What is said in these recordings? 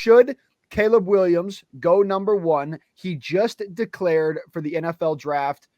should Caleb Williams go number one, he just declared for the NFL draft.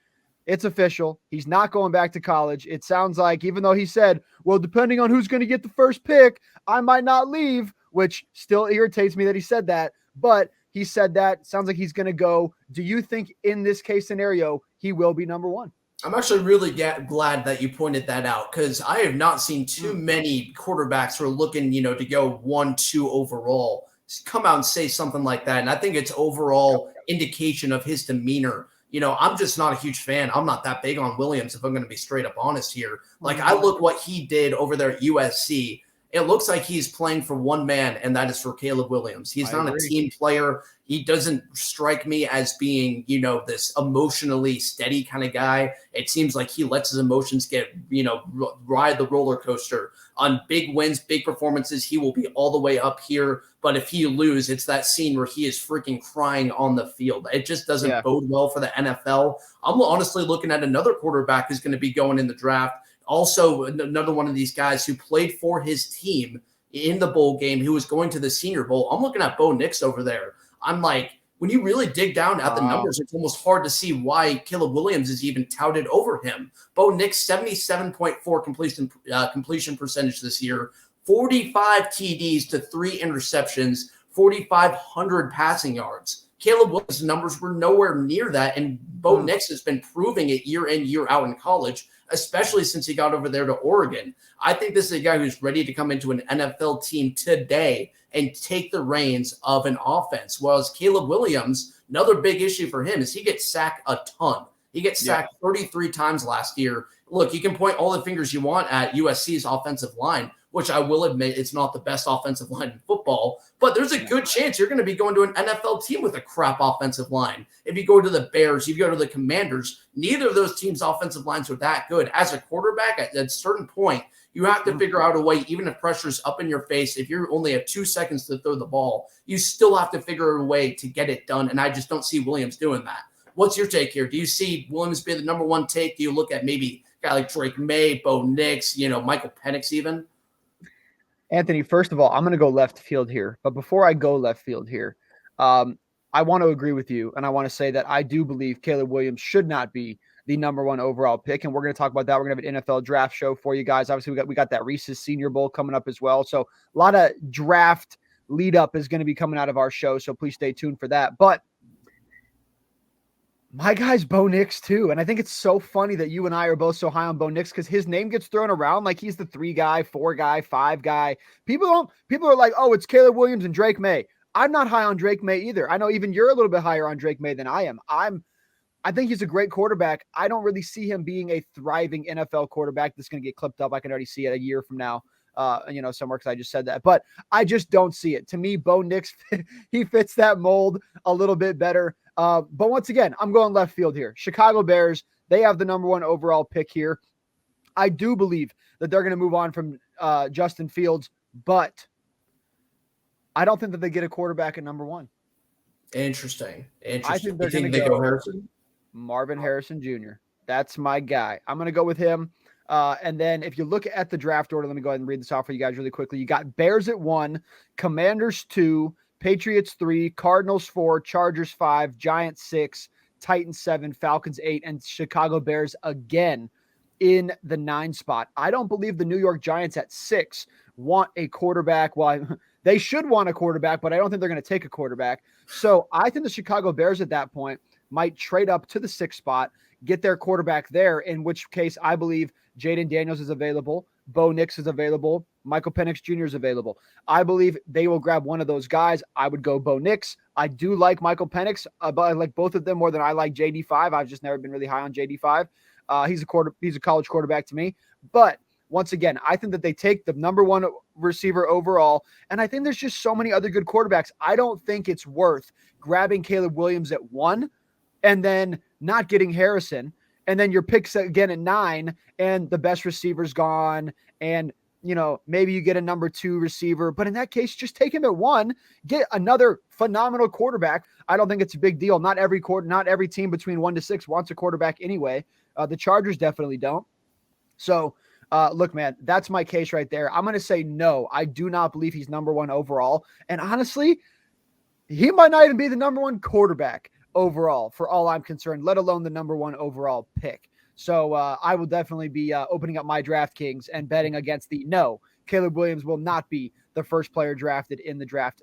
It's official. He's not going back to college. It sounds like, even though he said, well, depending on who's going to get the first pick, I might not leave, which still irritates me that he said that. But he said that. Sounds like he's going to go. Do you think in this case scenario, he will be number one? I'm actually really glad that you pointed that out, because I have not seen too many quarterbacks who are looking, to go 1-2 overall come out and say something like that. And I think it's overall indication of his demeanor. I'm just not a huge fan. I'm not that big on Williams, if I'm going to be straight up honest here. Like, I look what he did over there at USC. It looks like he's playing for one man, and that is for Caleb Williams. He's not a team player. He doesn't strike me as being, this emotionally steady kind of guy. It seems like he lets his emotions get, ride the roller coaster. On big wins, big performances, he will be all the way up here. But if he loses, it's that scene where he is freaking crying on the field. It just doesn't bode well for the NFL. I'm honestly looking at another quarterback who's going to be going in the draft. Also, another one of these guys who played for his team in the bowl game, who was going to the Senior Bowl. I'm looking at Bo Nix over there. I'm like, when you really dig down at the numbers, it's almost hard to see why Caleb Williams is even touted over him. Bo Nix, 77.4 completion percentage this year, 45 TDs to 3 interceptions, 4,500 passing yards. Caleb Williams' numbers were nowhere near that, and Bo Nix has been proving it year in, year out in college, especially since he got over there to Oregon. I think this is a guy who's ready to come into an NFL team today and take the reins of an offense. Whereas Caleb Williams, another big issue for him is he gets sacked a ton. He gets sacked 33 times last year. Look, you can point all the fingers you want at USC's offensive line, which I will admit it's not the best offensive line in football, but there's a good chance you're going to be going to an NFL team with a crap offensive line. If you go to the Bears, if you go to the Commanders, neither of those teams' offensive lines are that good. As a quarterback, at a certain point, you have to figure out a way, even if pressure's up in your face, if you only have 2 seconds to throw the ball, you still have to figure a way to get it done, and I just don't see Williams doing that. What's your take here? Do you see Williams being the number one take? Do you look at maybe a guy like Drake May, Bo Nix, Michael Penix even? Anthony, first of all, I'm going to go left field here. But before I go left field here, I want to agree with you. And I want to say that I do believe Caleb Williams should not be the number one overall pick. And we're going to talk about that. We're going to have an NFL draft show for you guys. Obviously, we got that Reese's Senior Bowl coming up as well. So a lot of draft lead up is going to be coming out of our show. So please stay tuned for that. But my guy's Bo Nix too. And I think it's so funny that you and I are both so high on Bo Nix, because his name gets thrown around like he's the 3 guy, 4 guy, 5 guy. People are like, oh, it's Caleb Williams and Drake May. I'm not high on Drake May either. I know even you're a little bit higher on Drake May than I am. I think he's a great quarterback. I don't really see him being a thriving NFL quarterback that's going to get clipped up. I can already see it a year from now, somewhere, because I just said that. But I just don't see it. To me, Bo Nix, he fits that mold a little bit better. But once again, I'm going left field here. Chicago Bears, they have the number one overall pick here. I do believe that they're going to move on from Justin Fields, but I don't think that they get a quarterback at number one. Interesting. I think they're going to go Harrison? Marvin Harrison Jr. That's my guy. I'm going to go with him. And then if you look at the draft order, let me go ahead and read this off for you guys really quickly. You got Bears at 1, Commanders 2, Patriots 3, Cardinals 4, Chargers 5, Giants 6, Titans 7, Falcons 8, and Chicago Bears again in the 9 spot. I don't believe the New York Giants at 6 want a quarterback. Well, they should want a quarterback, but I don't think they're going to take a quarterback. So I think the Chicago Bears at that point might trade up to the 6th spot, get their quarterback there, in which case I believe Jaden Daniels is available, Bo Nix is available, Michael Penix Jr. is available. I believe they will grab one of those guys. I would go Bo Nix. I do like Michael Penix, but I like both of them more than I like JD5. I've just never been really high on JD5. He's a college quarterback to me. But once again, I think that they take the number one receiver overall, and I think there's just so many other good quarterbacks. I don't think it's worth grabbing Caleb Williams at 1 and then not getting Harrison, and then your picks again at 9, and the best receiver's gone, and maybe you get a number 2 receiver, but in that case, just take him at 1, get another phenomenal quarterback. I don't think it's a big deal. Not every team between 1 to 6 wants a quarterback anyway. The Chargers definitely don't. So, look, man, that's my case right there. I'm going to say no. I do not believe he's number 1 overall. And honestly, he might not even be the number one quarterback overall for all I'm concerned, let alone the number one overall pick. So I will definitely be opening up my DraftKings and betting against the no. Caleb Williams will not be the first player drafted in the draft